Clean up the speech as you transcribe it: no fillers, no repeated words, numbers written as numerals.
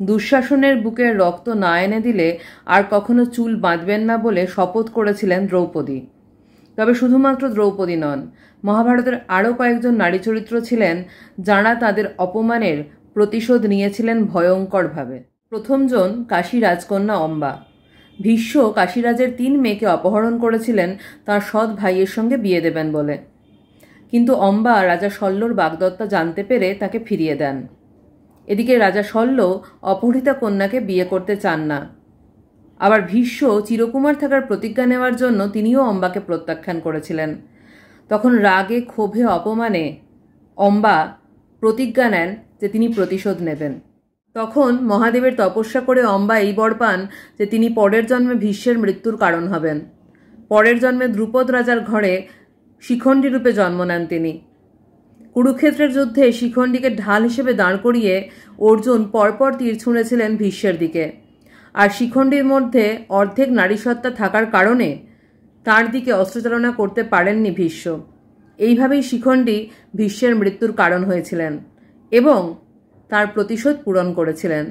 দুঃশাসনের বুকের রক্ত না এনে দিলে আর কখনো চুল বাঁধবেন না বলে শপথ করেছিলেন দ্রৌপদী। তবে শুধুমাত্র দ্রৌপদী নন, মহাভারতের আরও কয়েকজন নারী চরিত্র ছিলেন যাঁরা তাদের অপমানের প্রতিশোধ নিয়েছিলেন ভয়ঙ্করভাবে। প্রথমজন কাশী রাজকন্যা অম্বা। ভীষ্ম কাশীরাজের 3 মেয়েকে অপহরণ করেছিলেন তার সৎ ভাইয়ের সঙ্গে বিয়ে দেবেন বলে, কিন্তু অম্বা রাজা শল্যর বাগদত্তা জানতে পেরে তাকে ফিরিয়ে দেন। এদিকে রাজা শল্য অপহৃতা কন্যাকে বিয়ে করতে চান না। আবার ভীষ্ম চিরকুমার থাকার প্রতিজ্ঞা নেওয়ার জন্য তিনিও অম্বাকে প্রত্যাখ্যান করেছিলেন। তখন রাগে ক্ষোভে অপমানে অম্বা প্রতিজ্ঞা নেন যে তিনি প্রতিশোধ নেবেন। তখন মহাদেবের তপস্যা করে অম্বা এই বর পান যে তিনি পরের জন্মে ভীষ্মের মৃত্যুর কারণ হবেন। পরের জন্মে দ্রুপদ রাজার ঘরে শিখণ্ডী রূপে জন্ম নেন তিনি। কুরুক্ষেত্রের যুদ্ধে শিখণ্ডীকে ঢাল হিসেবে দাঁড় করিয়ে অর্জুন পরপর তীর ছুঁড়েছিলেন ভীষ্মের দিকে, আর শিখণ্ডীর মধ্যে অর্ধেক নারীসত্তা থাকার কারণে তার দিকে অস্ত্রচালনা করতে পারেননি ভীষ্ম। এইভাবেই শিখণ্ডী ভীষ্মের মৃত্যুর কারণ হয়েছিলেন এবং তার প্রতিশোধ পূরণ করেছিলেন।